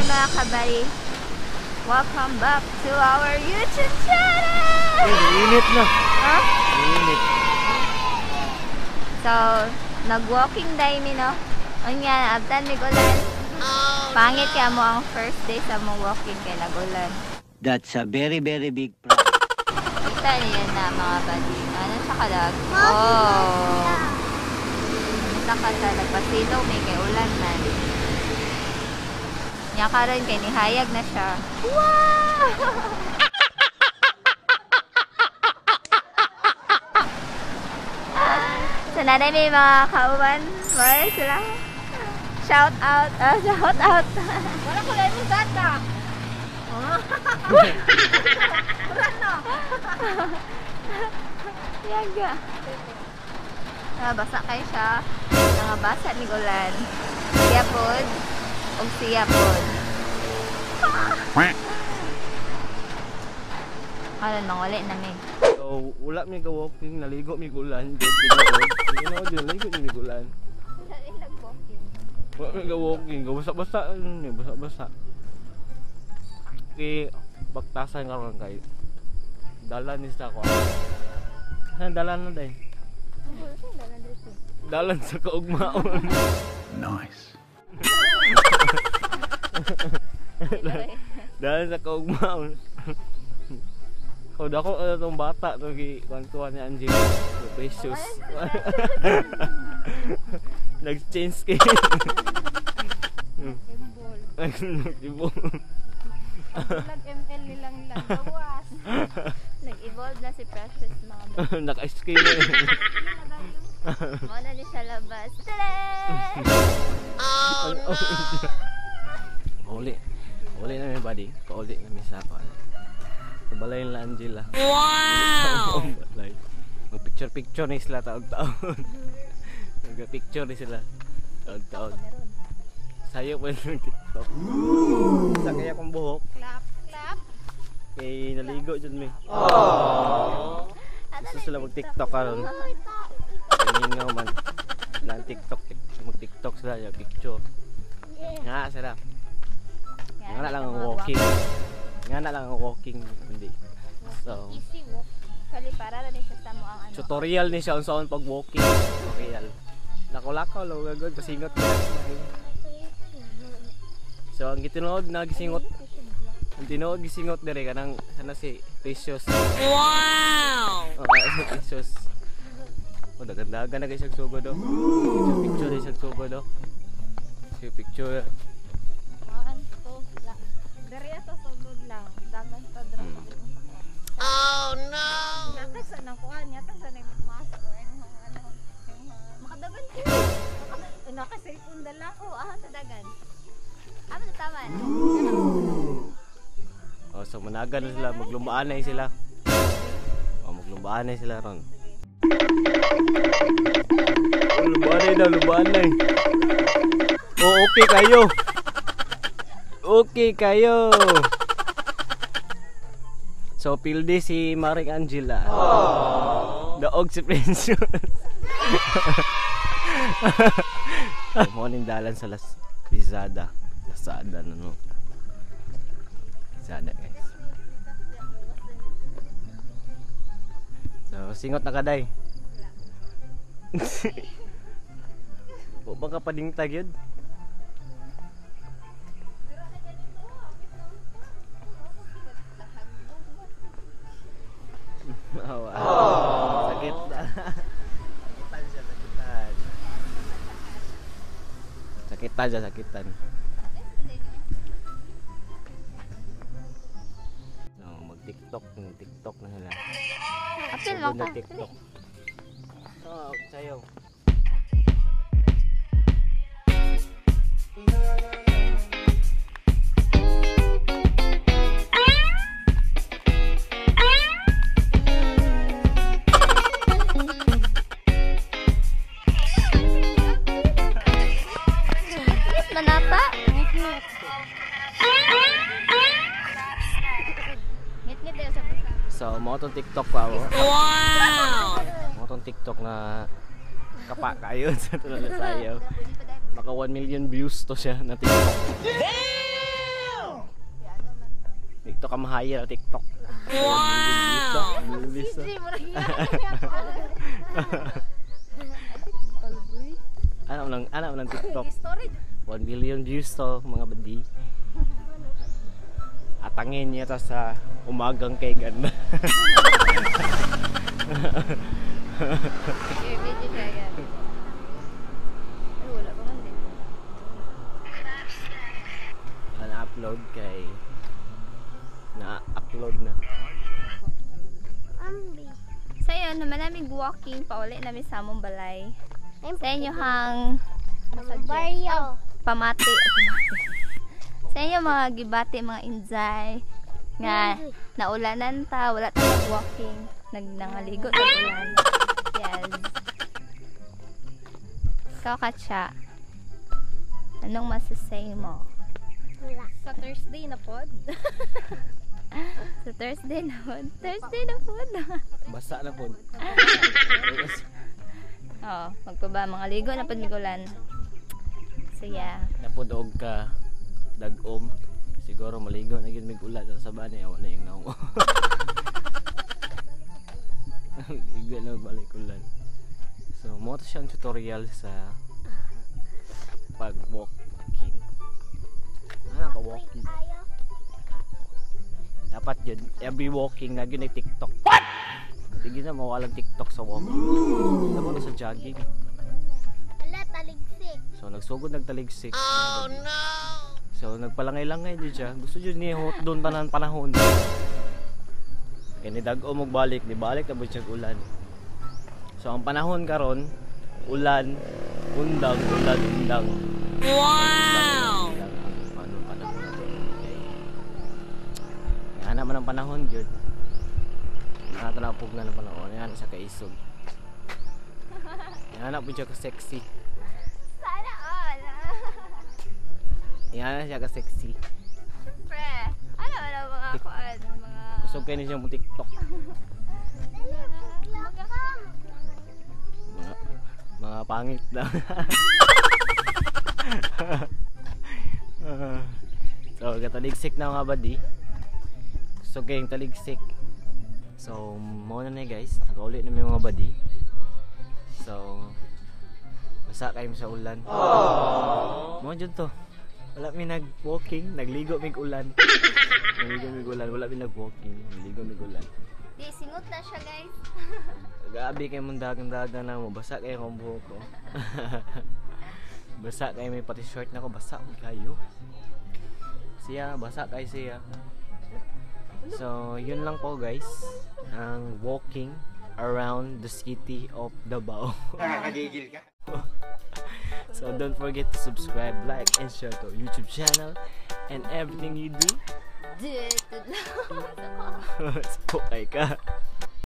Hi mga kabari! Welcome back to our YouTube channel! Init na! Ha? Init. So, nag-walking day mi no? O nga, abtan mig ulan. Pangit kaya mo ang first day sa mong walking kay nag-ulan. That's a very big problem. Kita niya na mga bali. Ano siya kalag? Oh! Kita ka sa nagpasilaw may kay ulan man. Nya karon kay nihayag na siya. Wow! So na may mga kauban. Wala sila. Shout out. Shout out. Wala ko lang yung data. Yaga. Basa kayo siya. Basa ni ulan. Siya pod. O siya pod. Ano nang wala na may. So, wala mi ka walking, naligo mi gulan. Naligo mi gulan. Wala mi ka walking, basa-basa. Basa-basa. Kaya, baktasan ka lang kayo. Dalan ni sa ako. Saan dalan na day? Dalan sa kaugmaon. Nice. Dalan sa kaugmaon. O dako itong bata to kwantuan ni Angie. Precious. Nag-change skin. Nag-evolve. Nag-ML nilang bawas. Nag-evolve na si Precious Mama. Naka-skin na yun. Muna ni sa labas. Tada! Oh no! Uli na may body. Pauli na may sapa. Balay nila Angela. Wow! Mag-picture ni sila taon-taon. Mag-picture ni sila taon-taon. Sayo pa ng TikTok. Sa kaya kong buhok. Clap, clap. Kaya naligo dyan may. Gusto sila mag-TikTok karon. Kaningaw man. Lang TikTok. Mag-TikTok sila. Yung picture. Nga sila. Nga na lang ang walking. Nga na lang ang walking. Hindi. So, Easy walk. Kali para na siya sa mo ang ano. tutorial ni siya unsaon pag walking. Tutorial. Lakaw-lakaw lo gagod pasingot. So ang gitinuod na gisingot. Ang tinuod gisingot dire kanang sana si Precious. Wow! Si Precious. O dagan-dagan na kay siyang sugod do. Picture ni siyang sugod do. Si picture. Dari ato sugod lang. Dagan sa drama. Oh no! Yatag sa nang kuan, yatag sa nang masok ano. Makadagan ko. Naka-cellphone dala. Oo, nadagan. Ano na taman? Oh, so managan na sila, maglumbaan na sila. Oh, maglumbaan na sila ron. Lumbaan na. Oh, okay kayo. Okay kayo. So, pildi si Maring Angela. Daog si Precious. Morning dalan sa Lazada. Lazada na no. Lazada guys. So, singot na kaday. O baka padingtag yun? Sakit na. Sakitan. So, mag-TikTok na sila. Apil mo ka. TikTok. Oh, sayo. Manata. Ngit-ngit daw sa basa. So, mo tong TikTok ko ako. Wow! Mo tong TikTok na kapa kayo sa tulad na sayo. Maka 1 million views to siya na TikTok. Dito ka mahaya sa TikTok. Wow! Sisi, murag niya. Anak ng TikTok. Storage. 1 million views to mga badi. Atangin niya to sa umagang kay ganda. Sige, video siya yan. Ay, wala pa man din. Na-upload kay na-upload na. Sa iyo, naman namin walking pa uli namin sa among balay. Sa inyo hang Barrio. pamati. Sa inyo mga gibati, mga injay nga naulanan ta, wala ta walking, nagnangaligo sa ulan. Yes. Ikaw, Katya, anong masasay mo? Wala. Sa Thursday na pod. Sa Thursday na pod? Thursday na pod. Basa na po. Oo, magpaba mga ligo na pagmigulan. So yeah. Napudog ka dagom. Siguro maligo na gyud mig ulan sa bani awa na yung naong. Ligo na balik ulan. So mo to siyang tutorial sa pag-walking. Ano ka walking? Dapat yun, every walking na yun ay TikTok. What? Hindi na mawalang TikTok sa walking. Dapat na sa jogging. Wala, taligsik. So nagsugod nagtaligsik. Oh no! So nagpalangay-langay dyan siya. Gusto dyan niya hot doon tanan panahon. Kaya ni dag-o magbalik, di balik na siya ulan. So ang panahon karon, ulan, undang, ulan, undang. Wow! Paano panahon natin? Okay. Yan naman ang panahon yun. Nakatalapog na ng panahon. Yan sa kaisog. Yan na po siya ka-sexy. Sana all. Yan na siya ka-sexy. Siyempre, ano ba na mga kuan, mga... Kusog kayo niya mong TikTok. Mga pangit na. So, kataligsik na mga badi. Kusog kayong taligsik. So, muna na guys. Nakauli na may mga badi. So, basa kayo sa ulan. Mo dyan to. Wala mi nag-walking, nagligo mig ulan. Nagligo mig ulan, wala mi nag-walking, nagligo mig ulan. Di, singot na siya guys. Gabi kayo mong dagang-dagang na mo, basa kayo ang buhok ko. Basa kayo, may pati short na ko, basa kayo. Siya, basa kayo siya. So, yun lang po guys, ang walking around the city of Davao. Nakakagigil ka. So don't forget to subscribe, like, and share to our YouTube channel. And everything you do, Dude, so, okay ka.